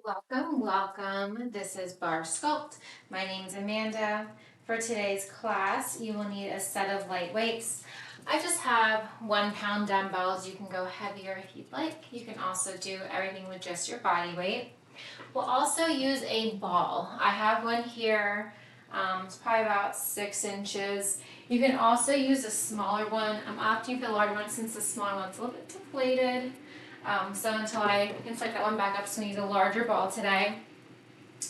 Welcome, welcome. This is Barre Sculpt. My name's Amanda. For today's class, you will need a set of light weights. I just have 1 pound dumbbells. You can go heavier if you'd like. You can also do everything with just your body weight. We'll also use a ball. I have one here. It's probably about 6 inches. You can also use a smaller one. I'm opting for the larger one since the smaller one's a little bit deflated. So until I inflate that one back up, so we need a larger ball today.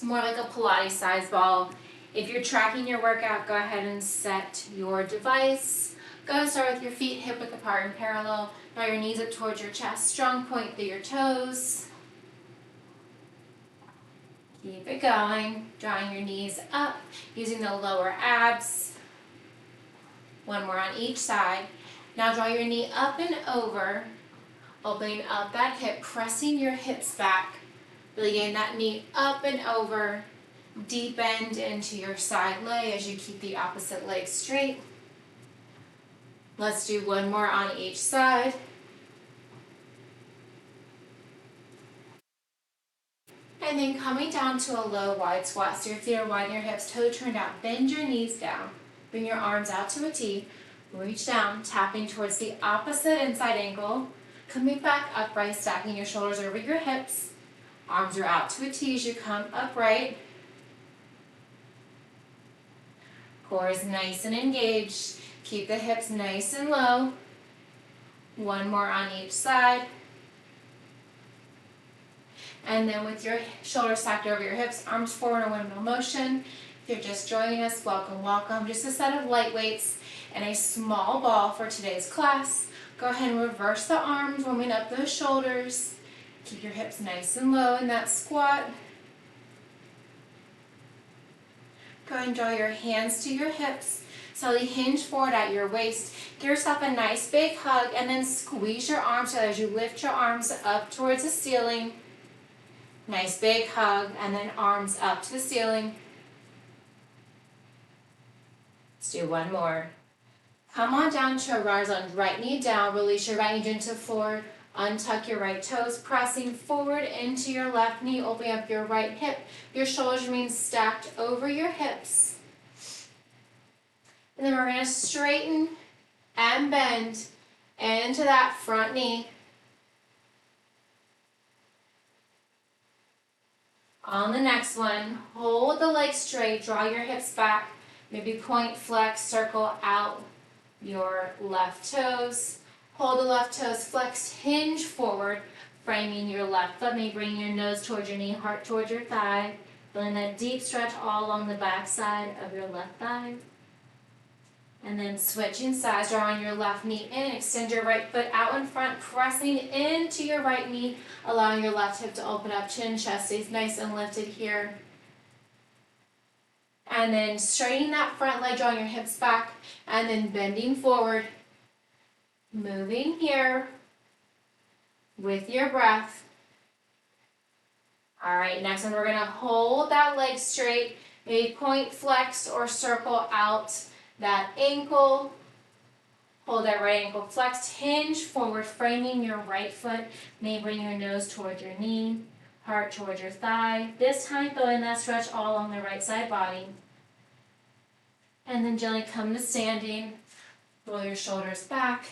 More like a Pilates size ball. If you're tracking your workout, go ahead and set your device. Go ahead and start with your feet hip width apart and parallel. Draw your knees up towards your chest. Strong point through your toes. Keep it going. Drawing your knees up, using the lower abs. One more on each side. Now draw your knee up and over. Opening up that hip, pressing your hips back. Really getting that knee up and over. Deep bend into your side leg as you keep the opposite leg straight. Let's do one more on each side. And then coming down to a low wide squat. So your feet are wide and your hips, toe turned out. Bend your knees down. Bring your arms out to a T. Reach down, tapping towards the opposite inside ankle. Coming back upright, stacking your shoulders over your hips. Arms are out to a T as you come upright. Core is nice and engaged. Keep the hips nice and low. One more on each side. And then with your shoulders stacked over your hips, arms forward in windmill motion. If you're just joining us, welcome, welcome. Just a set of light weights and a small ball for today's class. Go ahead and reverse the arms, warming up those shoulders. Keep your hips nice and low in that squat. Go ahead and draw your hands to your hips. Slowly hinge forward at your waist. Give yourself a nice big hug and then squeeze your arms together as you lift your arms up towards the ceiling. Nice big hug and then arms up to the ceiling. Let's do one more. Come on down to a rise lunge. Right knee down. Release your right knee into the floor. Untuck your right toes. Pressing forward into your left knee. Opening up your right hip. Your shoulders remain stacked over your hips. And then we're going to straighten and bend into that front knee. On the next one, hold the legs straight. Draw your hips back. Maybe point, flex, circle out your left toes. Hold the left toes flexed, hinge forward, framing your left foot. Maybe bring your nose towards your knee, heart towards your thigh. Feeling that deep stretch all along the back side of your left thigh. And then switching sides, drawing your left knee in, extend your right foot out in front, pressing into your right knee, allowing your left hip to open up, chin, chest stays nice and lifted here. And then straightening that front leg, drawing your hips back, and then bending forward. Moving here with your breath. All right, next one, we're gonna hold that leg straight, maybe point, flex, or circle out that ankle. Hold that right ankle flexed, hinge forward, framing your right foot. Maybe bring your nose towards your knee, heart towards your thigh. This time, feeling that stretch all along the right side body. And then gently come to standing. Roll your shoulders back.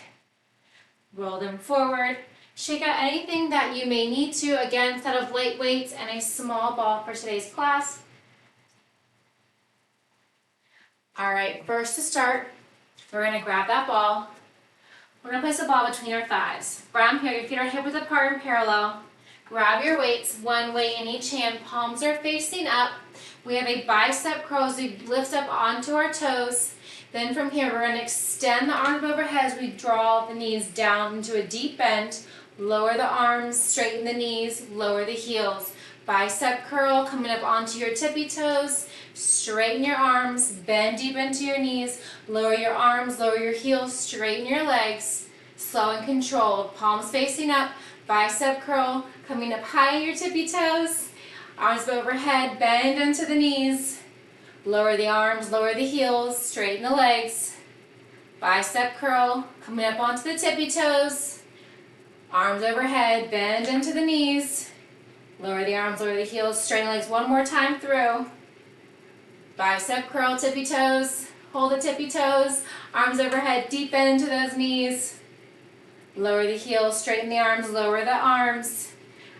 Roll them forward. Shake out anything that you may need to. Again, set of light weights and a small ball for today's class. All right, first to start, we're going to grab that ball. We're going to place the ball between our thighs. From here, your feet are hip width apart and parallel. Grab your weights, one weight in each hand. Palms are facing up. We have a bicep curl as we lift up onto our toes. Then from here, we're going to extend the arms overhead as we draw the knees down into a deep bend. Lower the arms, straighten the knees, lower the heels. Bicep curl coming up onto your tippy toes. Straighten your arms, bend deep into your knees. Lower your arms, lower your heels, straighten your legs. Slow and controlled. Palms facing up, bicep curl coming up high in your tippy toes. Arms overhead, bend into the knees. Lower the arms, lower the heels, straighten the legs. Bicep curl, coming up onto the tippy toes. Arms overhead, bend into the knees. Lower the arms, lower the heels, straighten legs one more time through. Bicep curl, tippy toes. Hold the tippy toes. Arms overhead, deep bend into those knees. Lower the heels, straighten the arms, lower the arms.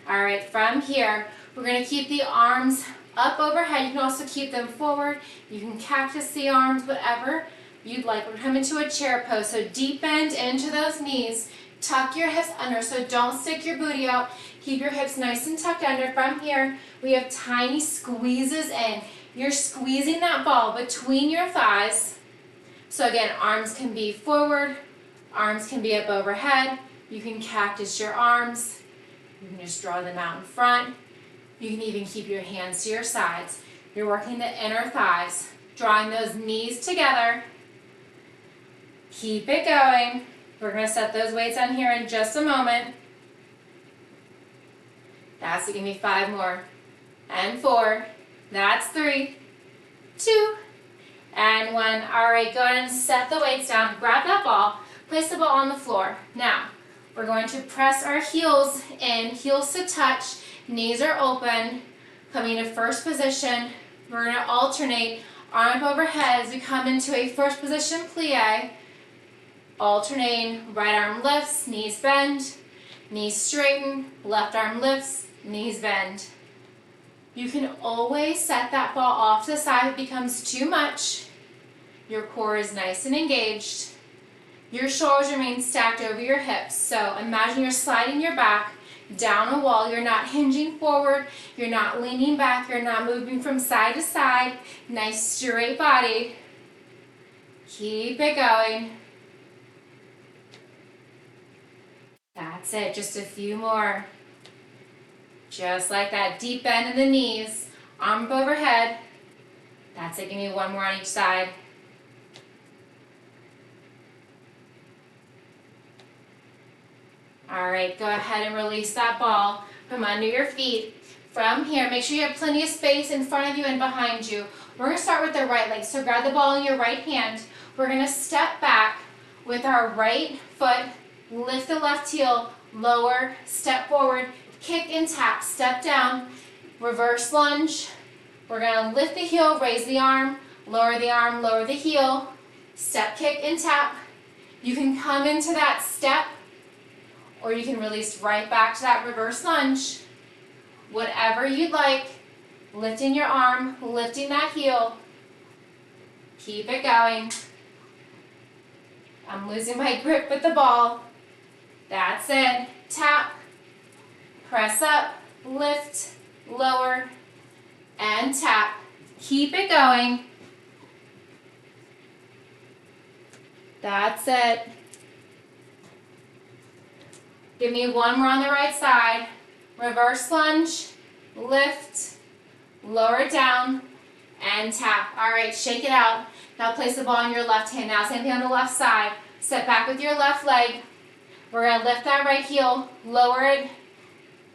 All right, from here, we're gonna keep the arms up overhead. You can also keep them forward. You can cactus the arms, whatever you'd like. We're coming to a chair pose. So deep bend into those knees. Tuck your hips under, so don't stick your booty out. Keep your hips nice and tucked under. From here, we have tiny squeezes in. You're squeezing that ball between your thighs. So again, arms can be forward, arms can be up overhead. You can cactus your arms. You can just draw them out in front. You can even keep your hands to your sides. You're working the inner thighs, drawing those knees together. Keep it going. We're going to set those weights on here in just a moment. That's it. Give me 5 more. And 4. That's 3, 2, and 1. All right, go ahead and set the weights down. Grab that ball. Place the ball on the floor. Now, we're going to press our heels in, heels to touch, knees are open. Coming to first position. We're going to alternate arm up overhead as we come into a first position plie. Alternating, right arm lifts, knees bend, knees straighten, left arm lifts, knees bend. You can always set that ball off to the side if it becomes too much. Your core is nice and engaged. Your shoulders remain stacked over your hips. So imagine you're sliding your back down a wall. You're not hinging forward. You're not leaning back. You're not moving from side to side. Nice straight body. Keep it going. That's it, just a few more. Just like that, deep bend in the knees, arm up overhead. That's it, give me 1 more on each side. All right, go ahead and release that ball from under your feet. From here, make sure you have plenty of space in front of you and behind you. We're gonna start with the right leg, so grab the ball in your right hand. We're gonna step back with our right foot. Lift the left heel, lower, step forward, kick and tap, step down, reverse lunge. We're gonna lift the heel, raise the arm, lower the heel, step, kick, and tap. You can come into that step, or you can release right back to that reverse lunge. Whatever you'd like, lifting your arm, lifting that heel. Keep it going. I'm losing my grip with the ball. That's it. Tap, press up, lift, lower, and tap. Keep it going. That's it. Give me 1 more on the right side. Reverse lunge, lift, lower it down, and tap. All right, shake it out. Now place the ball on your left hand. Now same thing on the left side. Step back with your left leg. We're going to lift that right heel, lower it,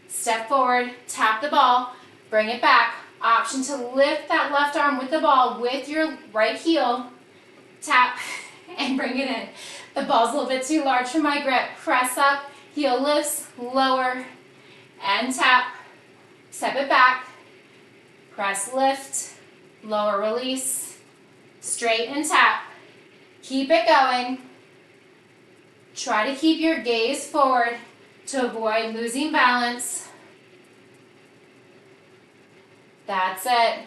step forward, tap the ball, bring it back. Option to lift that left arm with the ball with your right heel, tap, and bring it in. The ball's a little bit too large for my grip. Press up, heel lifts, lower, and tap. Step it back, press, lift, lower, release, straight and tap. Keep it going. Try to keep your gaze forward to avoid losing balance. That's it.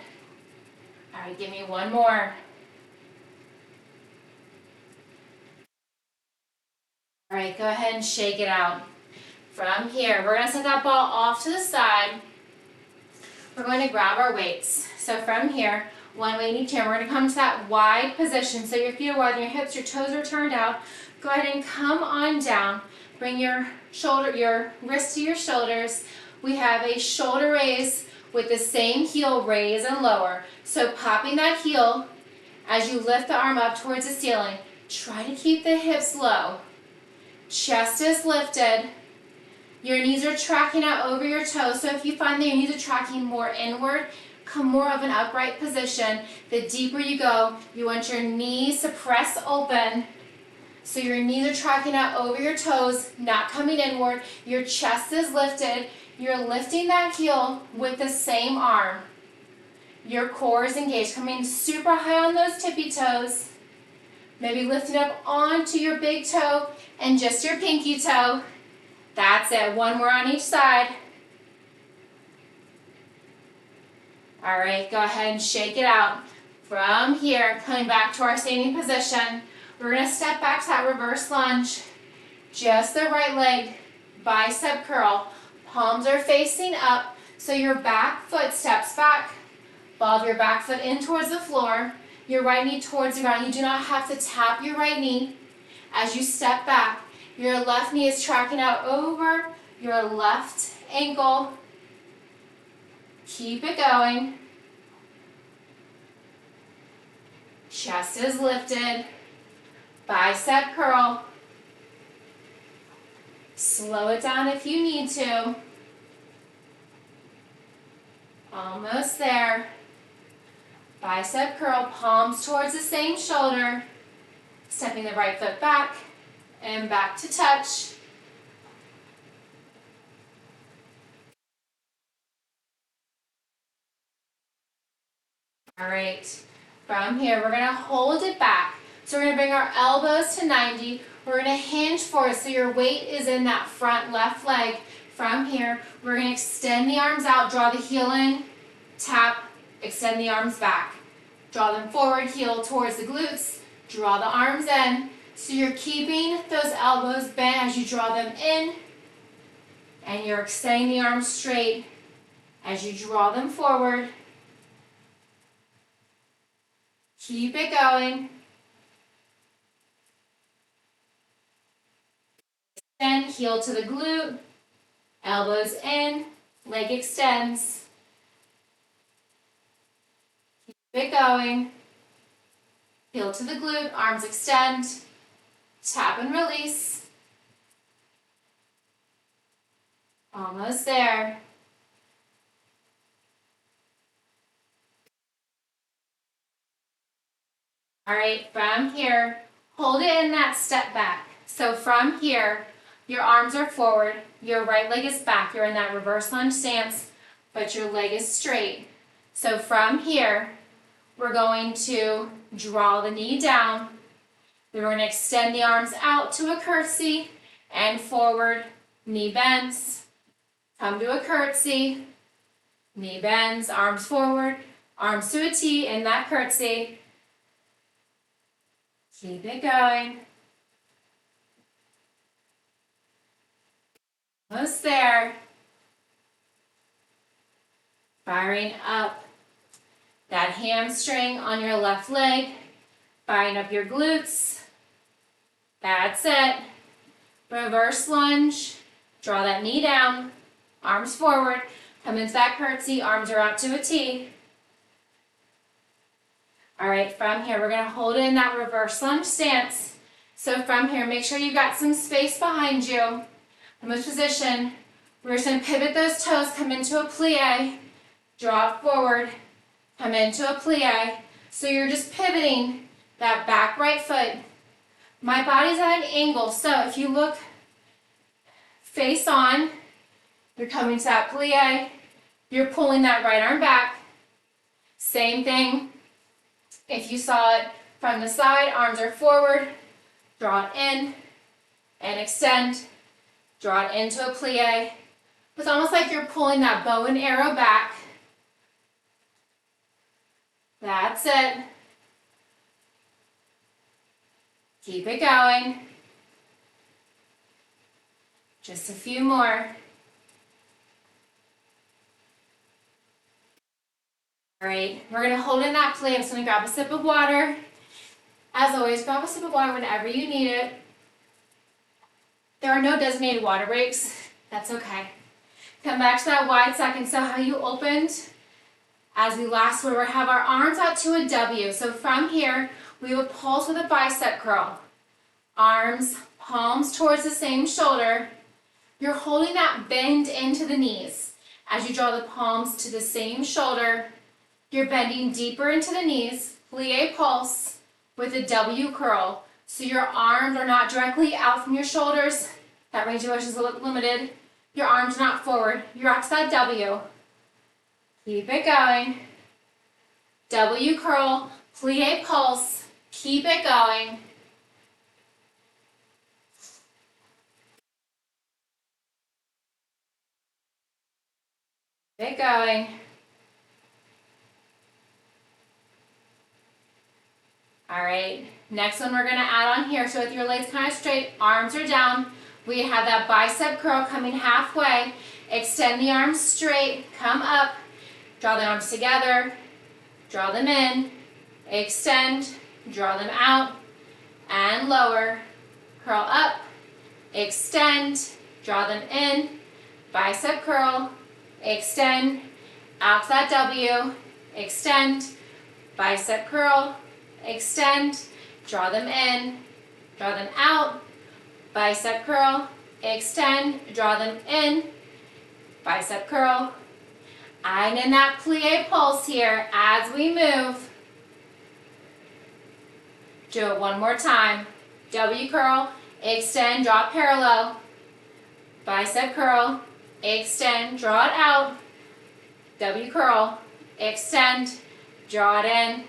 All right, give me 1 more. All right, go ahead and shake it out. From here, we're gonna set that ball off to the side. We're going to grab our weights. So from here, 1 weight in each hand, we're gonna come to that wide position. So your feet are wide and your hips, your toes are turned out. Go ahead and come on down. Bring your wrist to your shoulders. We have a shoulder raise with the same heel raise and lower. So popping that heel as you lift the arm up towards the ceiling. Try to keep the hips low. Chest is lifted. Your knees are tracking out over your toes. So if you find that your knees are tracking more inward, come more of an upright position. The deeper you go, you want your knees to press open. So your knees are tracking out over your toes, not coming inward. Your chest is lifted. You're lifting that heel with the same arm. Your core is engaged, coming super high on those tippy toes. Maybe lifting up onto your big toe and just your pinky toe. That's it. One more on each side. All right, go ahead and shake it out. From here, coming back to our standing position, we're going to step back to that reverse lunge. Just the right leg, bicep curl. Palms are facing up, so your back foot steps back. Ball of your back foot in towards the floor. Your right knee towards the ground. You do not have to tap your right knee. As you step back, your left knee is tracking out over your left ankle. Keep it going. Chest is lifted. Bicep curl. Slow it down if you need to. Almost there. Bicep curl, palms towards the same shoulder. Stepping the right foot back and back to touch. All right, from here, we're gonna hold it back. So we're gonna bring our elbows to 90. We're gonna hinge forward so your weight is in that front left leg. From here, we're gonna extend the arms out, draw the heel in, tap, extend the arms back. Draw them forward, heel towards the glutes, draw the arms in. So you're keeping those elbows bent as you draw them in, and you're extending the arms straight as you draw them forward. Keep it going. Extend, heel to the glute, elbows in, leg extends. Keep it going. Heel to the glute, arms extend. Tap and release. Almost there. All right, from here, hold it in that step back. So from here, your arms are forward, your right leg is back. You're in that reverse lunge stance, but your leg is straight. So from here, we're going to draw the knee down. Then we're going to extend the arms out to a curtsy and forward, knee bends. Come to a curtsy, knee bends, arms forward, arms to a T in that curtsy. Keep it going. Almost there. Firing up that hamstring on your left leg. Firing up your glutes. That's it. Reverse lunge. Draw that knee down. Arms forward. Come into that curtsy. Arms are out to a T. All right, from here, we're going to hold in that reverse lunge stance. So from here, make sure you've got some space behind you. From this position, we're just going to pivot those toes, come into a plie, draw it forward, come into a plie. So you're just pivoting that back right foot. My body's at an angle, so if you look face on, you're coming to that plie, you're pulling that right arm back. Same thing. If you saw it from the side, arms are forward, draw it in, and extend. Draw it into a plie. It's almost like you're pulling that bow and arrow back. That's it. Keep it going. Just a few more. All right, we're going to hold in that plie. I'm just going to grab a sip of water. As always, grab a sip of water whenever you need it. There are no designated water breaks. That's okay. Come back to that wide second. So how you opened as we last were, we have our arms out to a W. So from here, we will pulse with a bicep curl. Arms, palms towards the same shoulder. You're holding that bend into the knees. As you draw the palms to the same shoulder, you're bending deeper into the knees. Plie pulse with a W curl. So your arms are not directly out from your shoulders. That range of motion is limited. Your arms are not forward. You're out to that W. Keep it going. W curl, plie pulse. Keep it going. Keep it going. All right, next one we're gonna add on here. So with your legs kind of straight, arms are down. We have that bicep curl coming halfway. Extend the arms straight, come up, draw the arms together, draw them in, extend, draw them out, and lower. Curl up, extend, draw them in, bicep curl, extend, out to that W, extend, bicep curl, extend, draw them in, draw them out, bicep curl, extend, draw them in, bicep curl. And in that plie pulse here as we move. Do it one more time. W curl, extend, draw it parallel, bicep curl, extend, draw it out, W curl, extend, draw it in,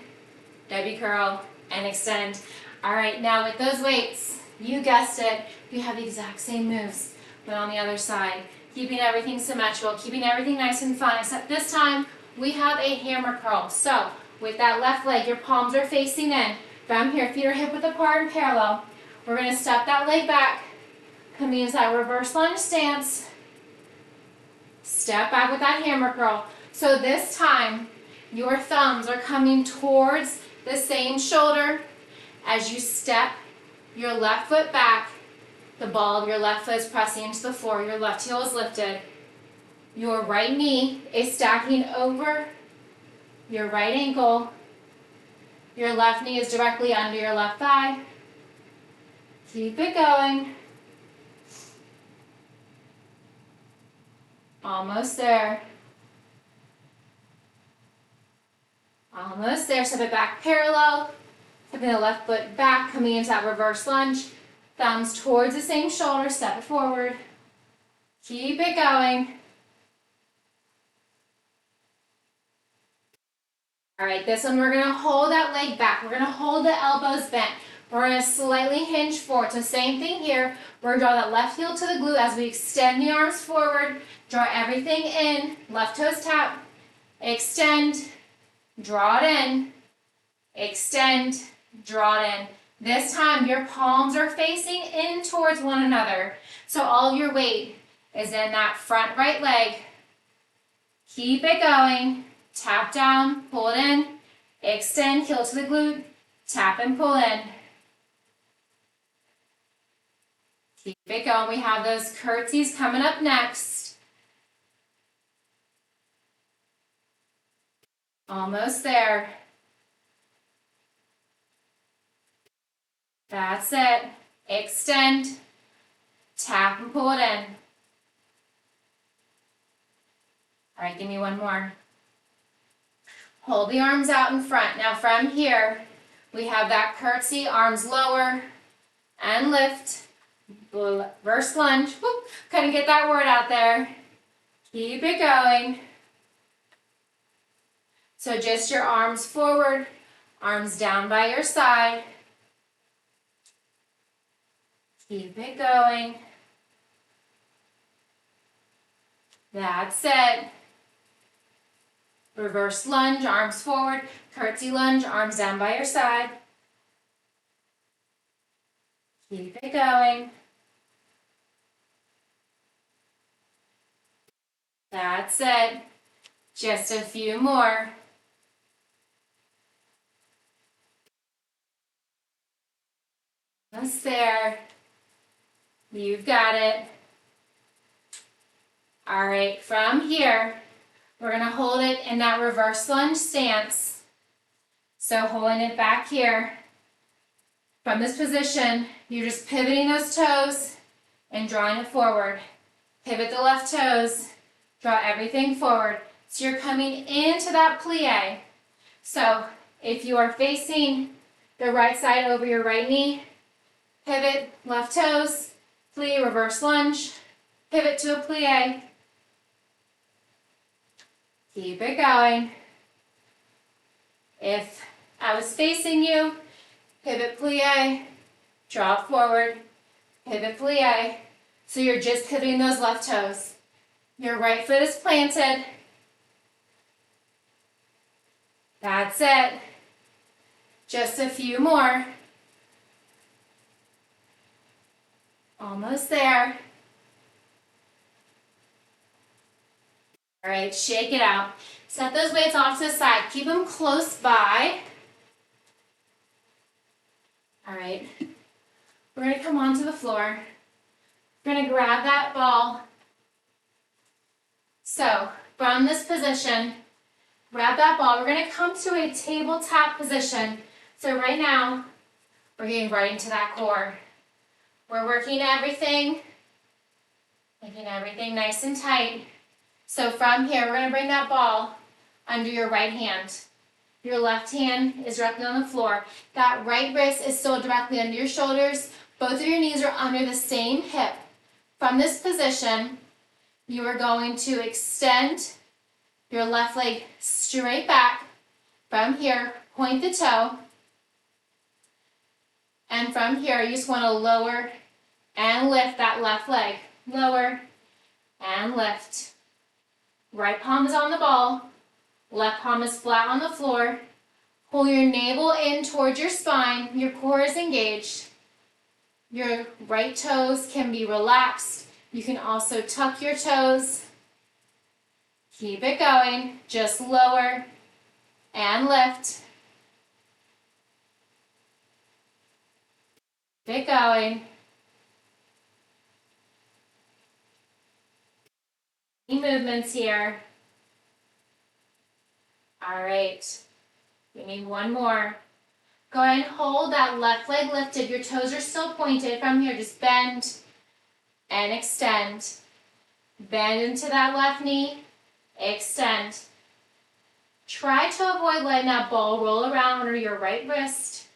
W curl, and extend. All right, now with those weights, you guessed it, we have the exact same moves, but on the other side, keeping everything symmetrical, keeping everything nice and fun, except this time, we have a hammer curl. So, with that left leg, your palms are facing in. From here, feet are hip width apart and parallel. We're gonna step that leg back, coming into that reverse lunge stance. Step back with that hammer curl. So this time, your thumbs are coming towards the same shoulder as you step your left foot back. The ball of your left foot is pressing into the floor. Your left heel is lifted. Your right knee is stacking over your right ankle. Your left knee is directly under your left thigh. Keep it going. Almost there. Almost there. Step it back parallel. Stepping the left foot back, coming into that reverse lunge. Thumbs towards the same shoulder. Step it forward. Keep it going. All right, this one we're gonna hold that leg back. We're gonna hold the elbows bent. We're gonna slightly hinge forward. So same thing here. We're gonna draw that left heel to the glute as we extend the arms forward. Draw everything in. Left toes tap. Extend. Draw it in. Extend. Draw it in. This time your palms are facing in towards one another. So all of your weight is in that front right leg. Keep it going. Tap down, pull it in, extend, heel to the glute, tap and pull in. Keep it going. We have those curtsies coming up next. Almost there. That's it. Extend, tap and pull it in. All right, give me one more. Hold the arms out in front. Now from here, we have that curtsy, arms lower and lift. Reverse lunge. Whoop. Couldn't get that word out there. Keep it going. So just your arms forward, arms down by your side. Keep it going. That's it. Reverse lunge, arms forward, curtsy lunge, arms down by your side. Keep it going. That's it. Just a few more. Almost there. You've got it. All right, from here, we're gonna hold it in that reverse lunge stance. So holding it back here. From this position, you're just pivoting those toes and drawing it forward. Pivot the left toes, draw everything forward. So you're coming into that plie. So if you are facing the right side over your right knee, Pivot, left toes, plie, reverse lunge, pivot to a plie. Keep it going. If I was facing you, pivot, plie, drop forward, pivot, plie. So you're just pivoting those left toes. Your right foot is planted. That's it. Just a few more. Almost there. All right, shake it out. Set those weights off to the side. Keep them close by. All right. We're going to come onto the floor. We're going to grab that ball. So, from this position, grab that ball. We're going to come to a tabletop position. So right now, we're getting right into that core. We're working everything, making everything nice and tight. So from here, we're going to bring that ball under your right hand. Your left hand is directly on the floor. That right wrist is still directly under your shoulders. Both of your knees are under the same hip. From this position, you are going to extend your left leg straight back. From here, point the toe. And from here, you just want to lower and lift that left leg. Lower and lift. Right palm is on the ball. Left palm is flat on the floor. Pull your navel in towards your spine. Your core is engaged. Your right toes can be relaxed. You can also tuck your toes. Keep it going. Just lower and lift. Keep it going. Movements here. All right. We need one more. Go ahead and hold that left leg lifted. Your toes are still pointed. From here, just bend and extend. Bend into that left knee. Extend. Try to avoid letting that ball roll around under your right wrist.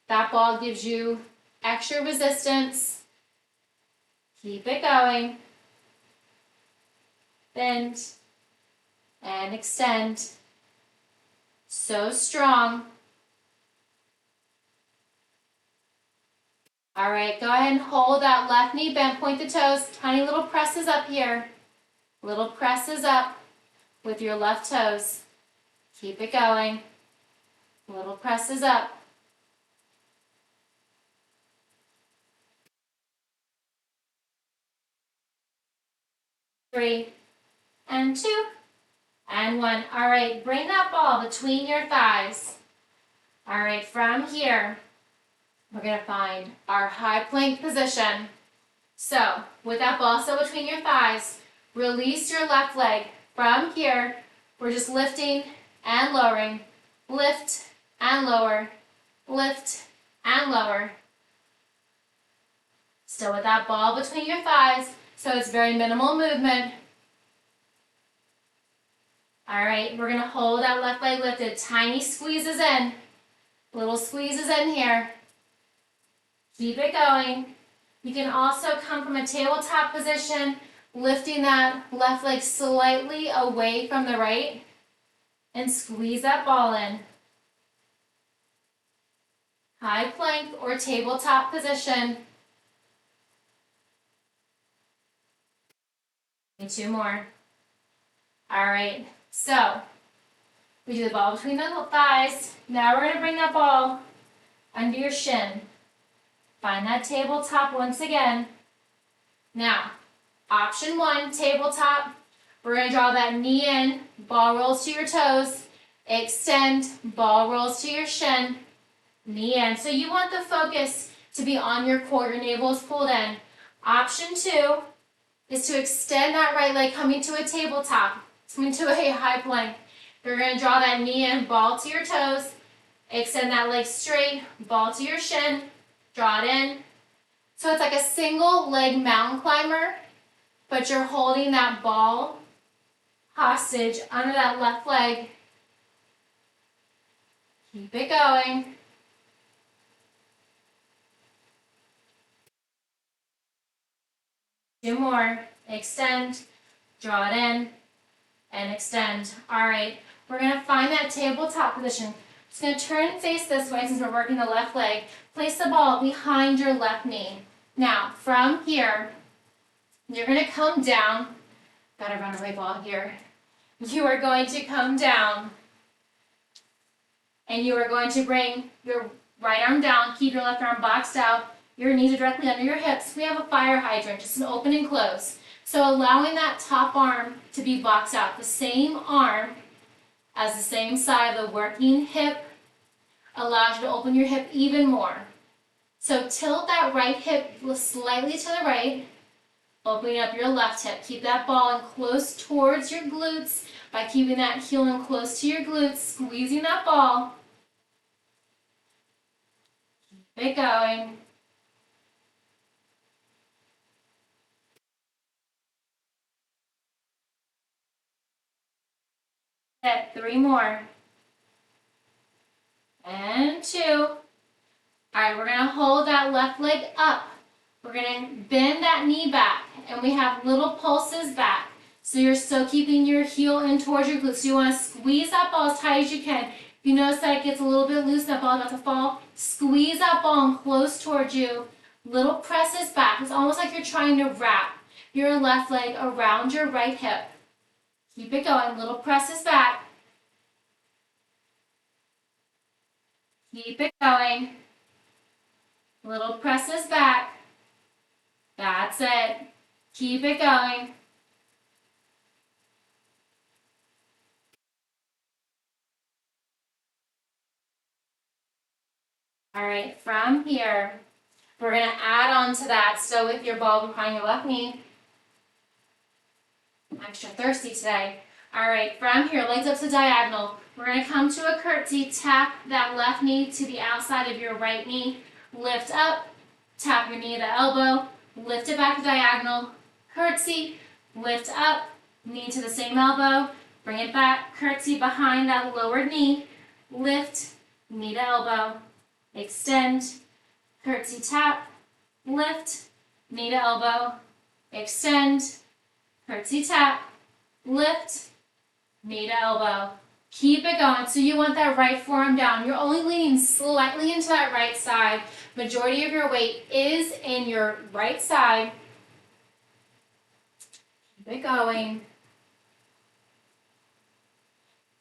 That ball gives you extra resistance. Keep it going. Bend and extend. So strong. All right, go ahead and hold that left knee bent, point the toes, tiny little presses up here. Little presses up with your left toes. Keep it going. Little presses up. 3, and 2, and 1. All right, bring that ball between your thighs. All right, from here, we're going to find our high plank position. So, with that ball still between your thighs, release your left leg. From here, we're just lifting and lowering. Lift and lower. Lift and lower. Still with that ball between your thighs, so it's very minimal movement. All right, we're going to hold that left leg lifted. Tiny squeezes in. Little squeezes in here. Keep it going. You can also come from a tabletop position, lifting that left leg slightly away from the right, and squeeze that ball in. High plank or tabletop position. And 2 more. All right, so we do the ball between the thighs. Now we're going to bring that ball under your shin. Find that tabletop once again. Now, option 1, tabletop. We're going to draw that knee in, ball rolls to your toes, extend, ball rolls to your shin, knee in. So you want the focus to be on your core, your navel is pulled in. Option 2 is to extend that right leg coming to a tabletop, coming to a high plank. You're going to draw that knee in, ball to your toes, extend that leg straight, ball to your shin, draw it in. So it's like a single leg mountain climber, but you're holding that ball hostage under that left leg. Keep it going. 2 more. Extend, draw it in, and extend. All right, we're gonna find that tabletop position. Just gonna turn and face this way since we're working the left leg. Place the ball behind your left knee. Now, from here, you're gonna come down. Gotta run away ball here. You are going to come down, and you are going to bring your right arm down, keep your left arm boxed out, your knees are directly under your hips. We have a fire hydrant, just an open and close. So allowing that top arm to be boxed out, the same arm as the same side of the working hip allows you to open your hip even more. So tilt that right hip slightly to the right, opening up your left hip. Keep that ball in close towards your glutes by keeping that heel in close to your glutes, squeezing that ball. Keep it going. Hit 3 more. And 2. All right, we're gonna hold that left leg up. We're gonna bend that knee back, and we have little pulses back. So you're still keeping your heel in towards your glutes. So you wanna squeeze that ball as tight as you can. If you notice that it gets a little bit loose, that ball about to fall, squeeze that ball in close towards you. Little presses back. It's almost like you're trying to wrap your left leg around your right hip. Keep it going, little presses back. Keep it going. Little presses back. That's it. Keep it going. All right, from here, we're going to add on to that. So with your ball behind your left knee, I'm extra thirsty today. All right, from here, legs up to diagonal. We're going to come to a curtsy, tap that left knee to the outside of your right knee, lift up, tap your knee to the elbow, lift it back to diagonal, curtsy, lift up, knee to the same elbow, bring it back, curtsy behind that lowered knee, lift, knee to elbow, extend, curtsy tap, lift, knee to elbow, extend, curtsy tap, lift, knee to elbow. Keep it going. So you want that right forearm down. You're only leaning slightly into that right side. Majority of your weight is in your right side. Keep it going.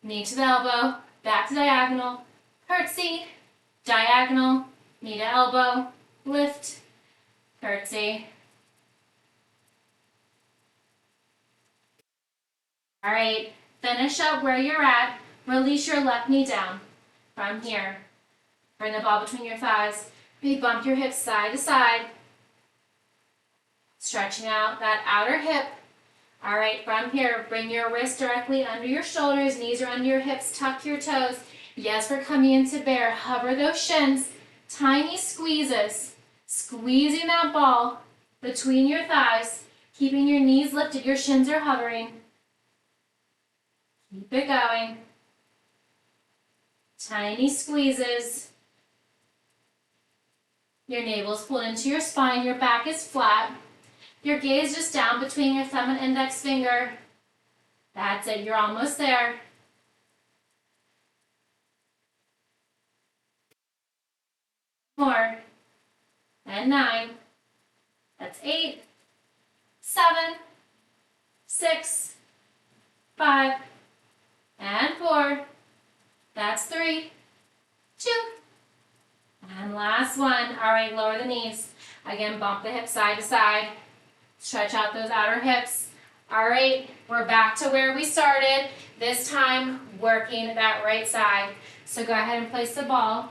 Knee to the elbow, back to diagonal, curtsy, diagonal, knee to elbow, lift, curtsy. All right, finish up where you're at. Release your left knee down from here. Bring the ball between your thighs. Maybe bump your hips side to side. Stretching out that outer hip. All right, from here, bring your wrists directly under your shoulders. Knees are under your hips. Tuck your toes. Yes, we're coming into bear. Hover those shins. Tiny squeezes. Squeezing that ball between your thighs. Keeping your knees lifted. Your shins are hovering. Keep it going. Tiny squeezes. Your navel's pulled into your spine. Your back is flat. Your gaze just down between your thumb and index finger. That's it. You're almost there. More. And 9. That's 8, 7, 6, 5, and 4. That's 3, 2, and last one. All right, lower the knees. Again, bump the hips side to side. Stretch out those outer hips. All right, we're back to where we started. This time, working that right side. So go ahead and place the ball.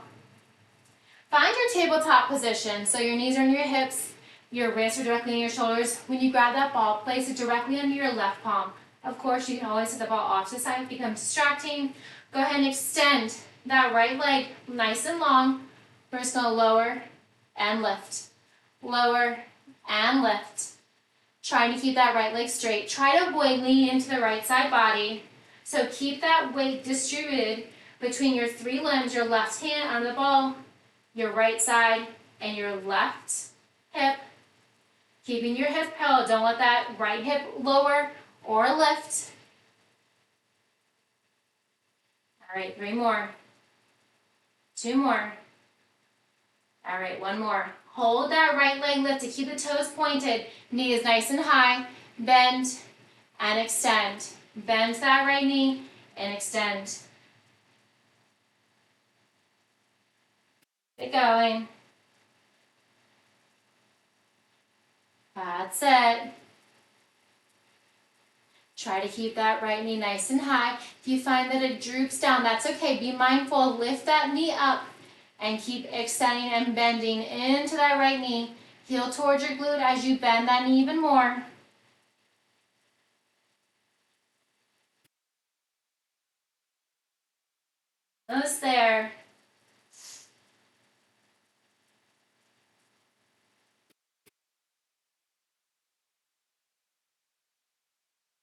Find your tabletop position. So your knees are under your hips, your wrists are directly on your shoulders. When you grab that ball, place it directly under your left palm. Of course, you can always set the ball off to the side if it becomes distracting. Go ahead and extend that right leg nice and long. We're just going to lower and lift. Lower and lift. Trying to keep that right leg straight. Try to avoid leaning into the right side body. So keep that weight distributed between your 3 limbs, your left hand on the ball, your right side, and your left hip. Keeping your hip parallel. Don't let that right hip lower or lift. All right, 3 more. 2 more. All right, 1 more. Hold that right leg lifted. Keep the toes pointed. Knee is nice and high. Bend and extend. Bend that right knee and extend. Keep it going. That's it. Try to keep that right knee nice and high. If you find that it droops down, that's okay. Be mindful. Lift that knee up and keep extending and bending into that right knee. Heel towards your glute as you bend that knee even more. Almost there.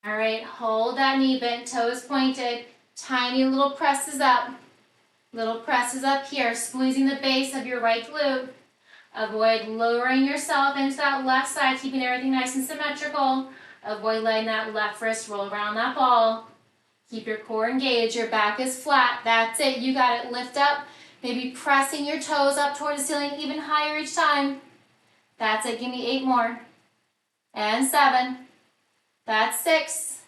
All right, hold that knee bent, toes pointed. Tiny little presses up. Little presses up here, squeezing the base of your right glute. Avoid lowering yourself into that left side, keeping everything nice and symmetrical. Avoid letting that left wrist roll around that ball. Keep your core engaged, your back is flat. That's it, you got it. Lift up, maybe pressing your toes up toward the ceiling even higher each time. That's it, give me 8 more. And 7. That's 6.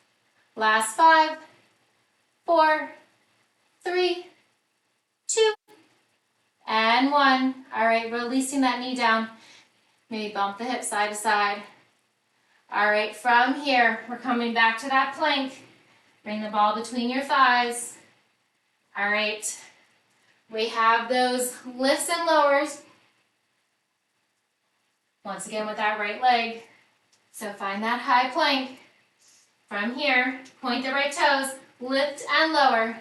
Last 5, 4, 3, 2, and 1. All right, releasing that knee down. Maybe bump the hip side to side. All right, from here, we're coming back to that plank. Bring the ball between your thighs. All right, we have those lifts and lowers. Once again with that right leg. So find that high plank. From here, point the right toes, lift and lower.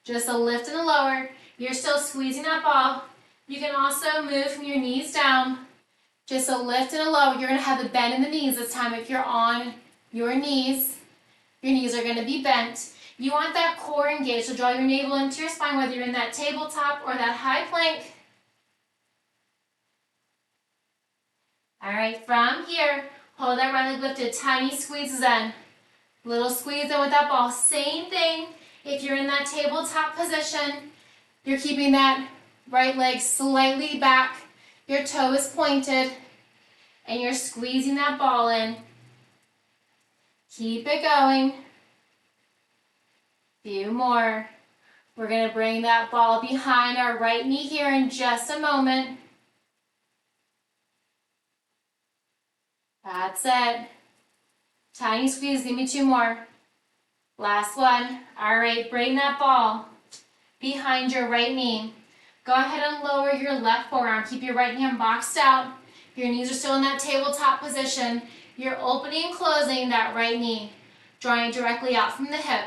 Just a lift and a lower. You're still squeezing that ball. You can also move from your knees down. Just a lift and a lower. You're going to have a bend in the knees this time. If you're on your knees are going to be bent. You want that core engaged, so draw your navel into your spine, whether you're in that tabletop or that high plank. All right, from here, hold that right leg lifted. Tiny squeezes in. Little squeeze in with that ball. Same thing if you're in that tabletop position. You're keeping that right leg slightly back. Your toe is pointed. And you're squeezing that ball in. Keep it going. Few more. We're going to bring that ball behind our right knee here in just a moment. That's it. Tiny squeeze, give me 2 more. Last one. All right, bring that ball behind your right knee. Go ahead and lower your left forearm. Keep your right hand boxed out. Your knees are still in that tabletop position. You're opening and closing that right knee, drawing directly out from the hip.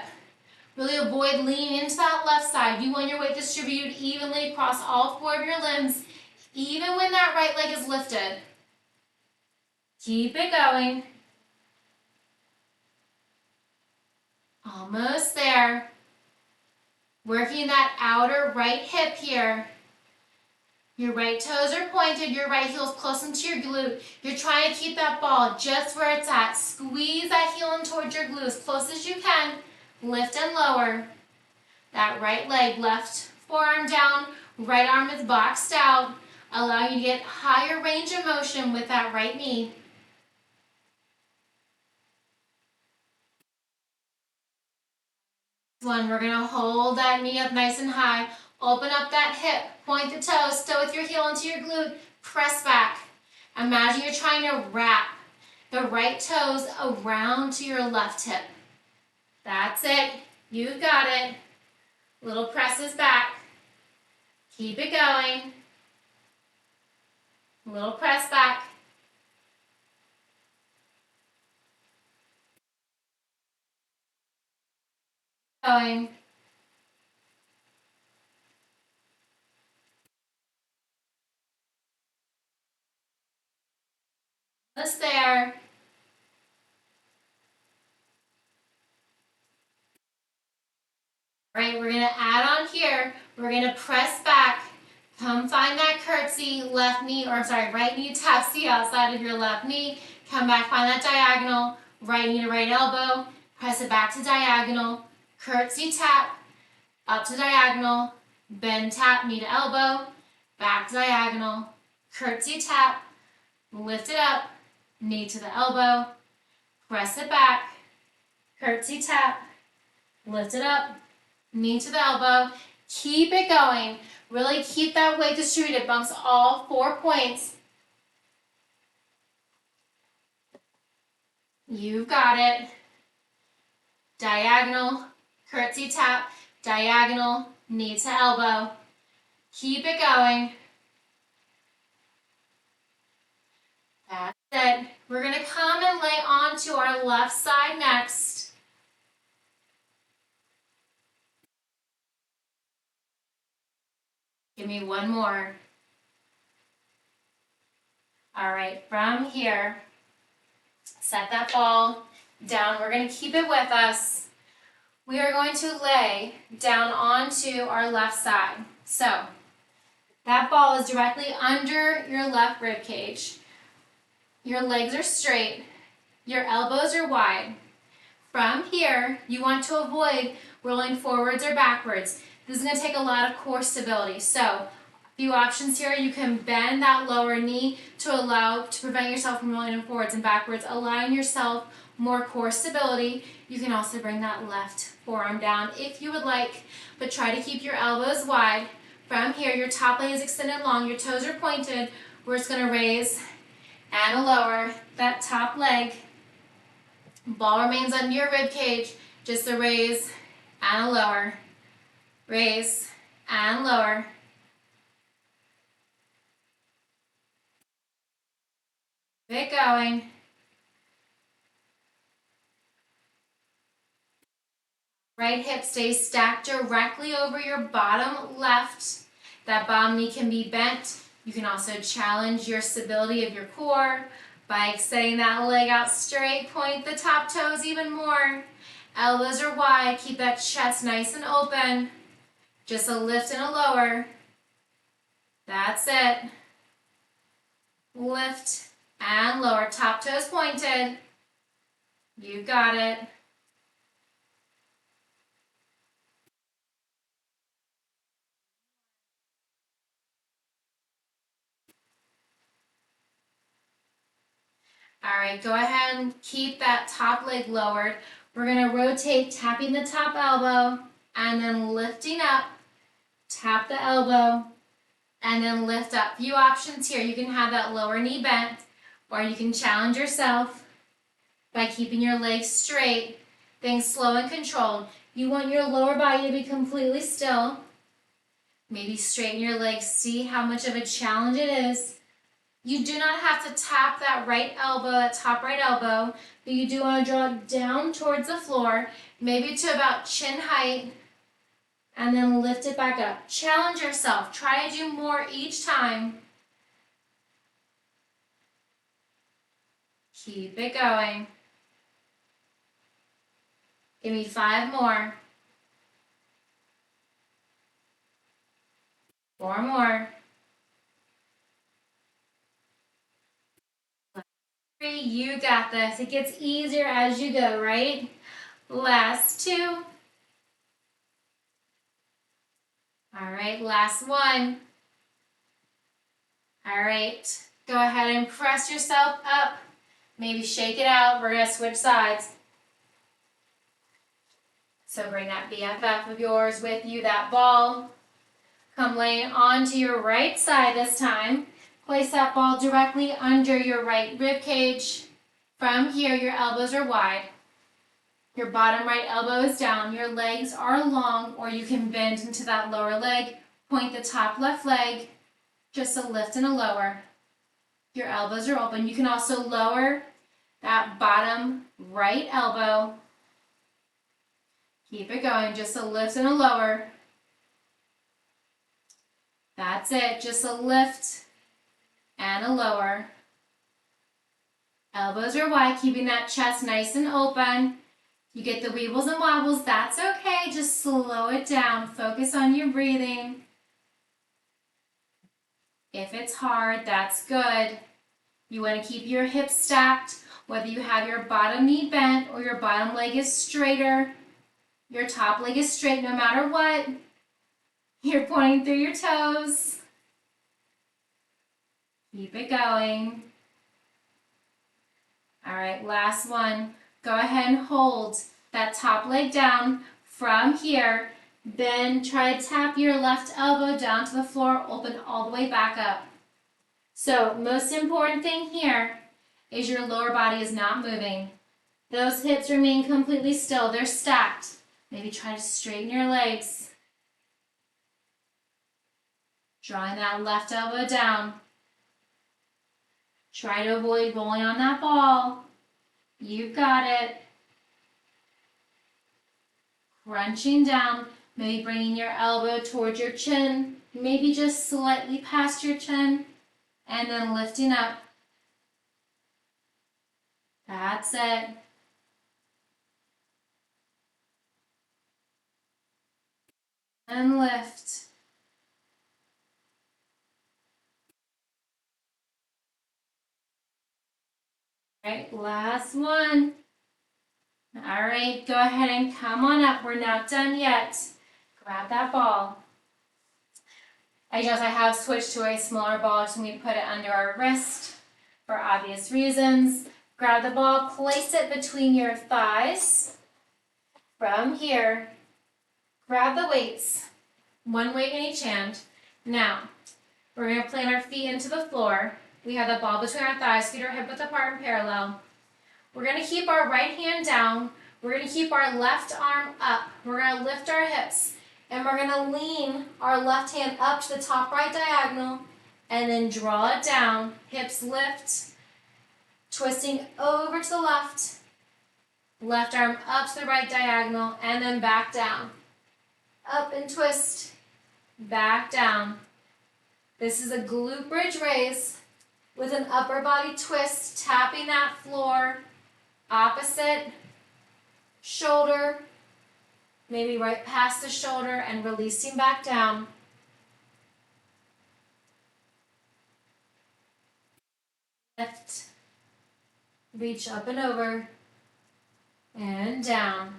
Really avoid leaning into that left side. You want your weight distributed evenly across all 4 of your limbs, even when that right leg is lifted. Keep it going. Almost there. Working that outer right hip here. Your right toes are pointed, your right heel's close into your glute. You're trying to keep that ball just where it's at. Squeeze that heel in towards your glute as close as you can. Lift and lower. That right leg, left forearm down, right arm is boxed out. Allow you to get higher range of motion with that right knee. One, we're gonna hold that knee up nice and high. Open up that hip, point the toes, stow with your heel into your glute, press back. Imagine you're trying to wrap the right toes around to your left hip. That's it, you've got it. Little presses back. Keep it going. Little press back. Going. Almost there. All right, we're gonna add on here. We're gonna press back, Come find that curtsy, right knee taps the outside of your left knee. Come back, find that diagonal, right knee to right elbow, press it back to diagonal, curtsy tap, up to diagonal, bend tap, knee to elbow, back to diagonal, curtsy tap, lift it up, knee to the elbow, press it back, curtsy tap, lift it up, knee to the elbow. Keep it going. Really keep that weight distributed. Bounce all 4 points. You've got it. Diagonal, curtsy tap, diagonal, knee to elbow. Keep it going. That's it. We're going to come and lay onto our left side next. Give me one more. All right, from here, set that ball down. We're going to keep it with us. We are going to lay down onto our left side. So that ball is directly under your left rib cage. Your legs are straight. Your elbows are wide. From here, you want to avoid rolling forwards or backwards. This is going to take a lot of core stability. So a few options here. You can bend that lower knee to prevent yourself from rolling forwards and backwards, allowing yourself more core stability. You can also bring that left forearm down if you would like, but try to keep your elbows wide. From here, your top leg is extended long, your toes are pointed. We're just going to raise and lower that top leg. Ball remains under your rib cage, just a raise and a lower. Raise and lower. Keep it going. Right hip stays stacked directly over your bottom left. That bottom knee can be bent. You can also challenge your stability of your core by extending that leg out straight. Point the top toes even more. Elbows are wide. Keep that chest nice and open. Just a lift and a lower. That's it. Lift and lower. Top toes pointed. You got it. All right, go ahead and keep that top leg lowered. We're going to rotate, tapping the top elbow, and then lifting up. Tap the elbow, and then lift up. Few options here. You can have that lower knee bent, or you can challenge yourself by keeping your legs straight, things slow and controlled. You want your lower body to be completely still. Maybe straighten your legs. See how much of a challenge it is. You do not have to tap that right elbow, that top right elbow, but you do want to draw it down towards the floor, maybe to about chin height, and then lift it back up. Challenge yourself. Try to do more each time. Keep it going. Give me 5 more. 4 more. 3, you got this. It gets easier as you go, right? Last 2. All right, last 1. All right, go ahead and press yourself up. Maybe shake it out. We're gonna switch sides. So bring that BFF of yours with you, that ball. Come lay it onto your right side this time. Place that ball directly under your right rib cage. From here, your elbows are wide. Your bottom right elbow is down. Your legs are long, or you can bend into that lower leg. Point the top left leg. Just a lift and a lower. Your elbows are open. You can also lower that bottom right elbow. Keep it going. Just a lift and a lower. That's it. Just a lift and a lower. Elbows are wide, keeping that chest nice and open. You get the weebles and wobbles, that's okay. Just slow it down. Focus on your breathing. If it's hard, that's good. You want to keep your hips stacked, whether you have your bottom knee bent or your bottom leg is straighter, your top leg is straight no matter what. You're pointing through your toes. Keep it going. All right, last one. Go ahead and hold that top leg down from here. Then try to tap your left elbow down to the floor, open all the way back up. So, most important thing here is your lower body is not moving. Those hips remain completely still. They're stacked. Maybe try to straighten your legs. Drawing that left elbow down. Try to avoid rolling on that ball. You've got it. Crunching down, maybe bringing your elbow towards your chin, maybe just slightly past your chin, and then lifting up. That's it. And lift. All right, last one. All right, go ahead and come on up. We're not done yet. Grab that ball. I guess I have switched to a smaller ball, so we put it under our wrist for obvious reasons. Grab the ball, place it between your thighs. From here, grab the weights, one weight in each hand. Now, we're going to plant our feet into the floor. We have the ball between our thighs, feet are hip width apart and parallel. We're going to keep our right hand down. We're going to keep our left arm up. We're going to lift our hips. And we're going to lean our left hand up to the top right diagonal and then draw it down. Hips lift, twisting over to the left. Left arm up to the right diagonal and then back down. Up and twist, back down. This is a glute bridge raise with an upper body twist, tapping that floor. Opposite shoulder, maybe right past the shoulder and releasing back down. Lift, reach up and over, and down.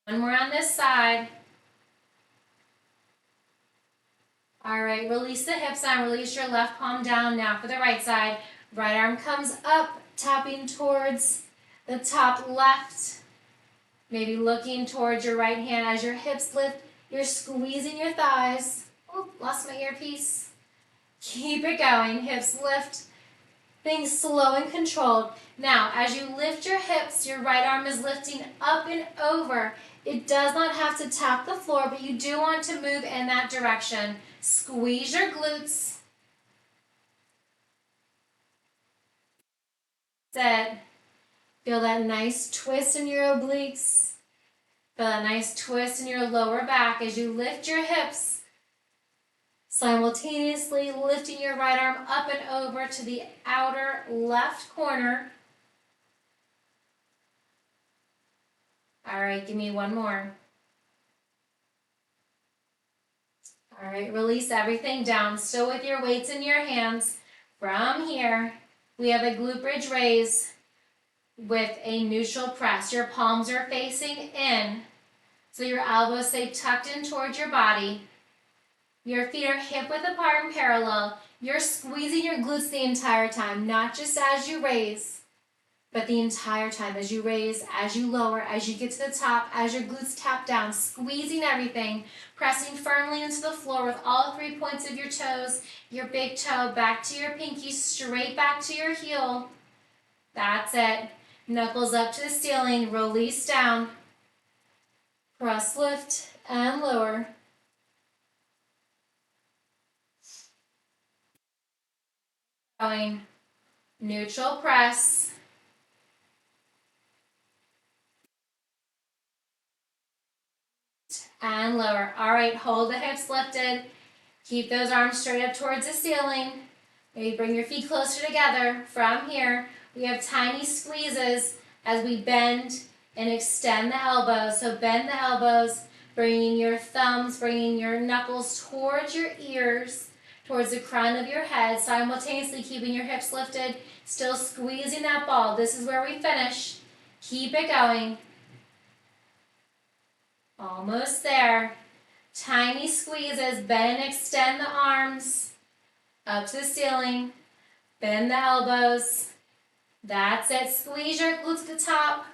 One more on this side. All right, release the hips down, release your left palm down. Now for the right side. Right arm comes up, tapping towards the top left. Maybe looking towards your right hand as your hips lift. You're squeezing your thighs. Oh, lost my earpiece. Keep it going. Hips lift. Things slow and controlled. Now, as you lift your hips, your right arm is lifting up and over. It does not have to tap the floor, but you do want to move in that direction. Squeeze your glutes. Set. Feel that nice twist in your obliques. Feel that nice twist in your lower back as you lift your hips. Simultaneously lifting your right arm up and over to the outer left corner. All right, give me one more. All right, release everything down. Still with your weights in your hands. From here, we have a glute bridge raise with a neutral press. Your palms are facing in, so your elbows stay tucked in towards your body. Your feet are hip width apart and parallel. You're squeezing your glutes the entire time, not just as you raise, but the entire time as you raise, as you lower, as you get to the top, as your glutes tap down, squeezing everything, pressing firmly into the floor with all 3 points of your toes, your big toe back to your pinky, straight back to your heel. That's it. Knuckles up to the ceiling, release down, press, lift, and lower. Going neutral press. And lower. All right, hold the hips lifted. Keep those arms straight up towards the ceiling. Maybe bring your feet closer together. From here, we have tiny squeezes as we bend and extend the elbows. So bend the elbows, Bringing your thumbs, bringing your knuckles towards your ears, towards the crown of your head, simultaneously keeping your hips lifted, still squeezing that ball. This is where we finish. Keep it going. Almost there. Tiny squeezes, bend and extend the arms up to the ceiling. Bend the elbows. That's it. Squeeze your glutes to the top.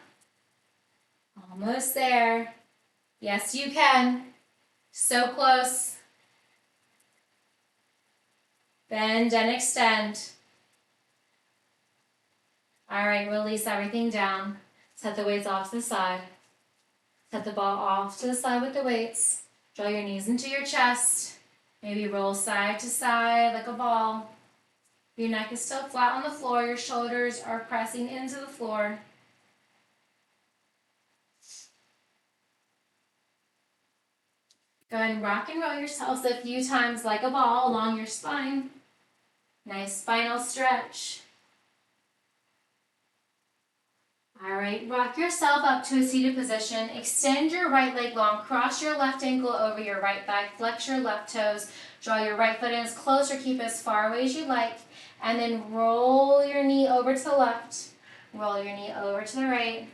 Almost there. Yes, you can. So close. Bend and extend. All right, release everything down. Set the weights off to the side. Set the ball off to the side with the weights. Draw your knees into your chest. Maybe roll side to side like a ball. Your neck is still flat on the floor. Your shoulders are pressing into the floor. Go ahead and rock and roll yourselves a few times like a ball along your spine. Nice spinal stretch. All right, rock yourself up to a seated position. Extend your right leg long. Cross your left ankle over your right thigh. Flex your left toes. Draw your right foot in as close or keep as far away as you like. And then roll your knee over to the left. Roll your knee over to the right.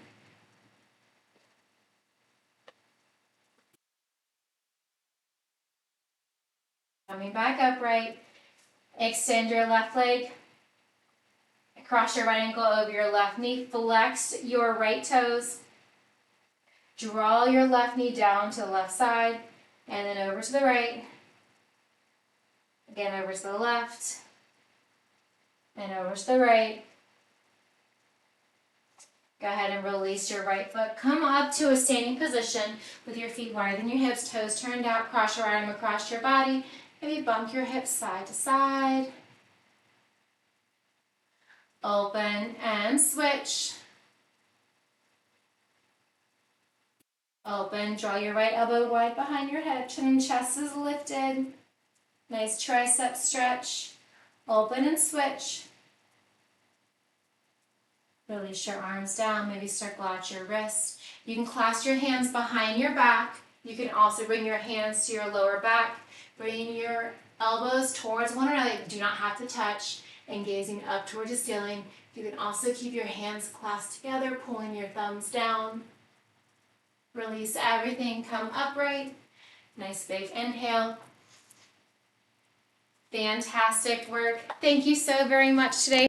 Coming back upright. Extend your left leg. Cross your right ankle over your left knee. Flex your right toes. Draw your left knee down to the left side. And then over to the right. Again, over to the left. And over to the right. Go ahead and release your right foot. Come up to a standing position with your feet wider than your hips, toes turned out. Cross your right arm across your body. Maybe bump your hips side to side. Open and switch. Open, draw your right elbow wide behind your head. Chin and chest is lifted. Nice tricep stretch. Open and switch. Release your arms down, maybe circle out your wrists. You can clasp your hands behind your back. You can also bring your hands to your lower back. Bring your elbows towards one another. You do not have to touch. And gazing up towards the ceiling. You can also keep your hands clasped together, pulling your thumbs down. Release everything, come upright. Nice big inhale. Fantastic work. Thank you so very much today.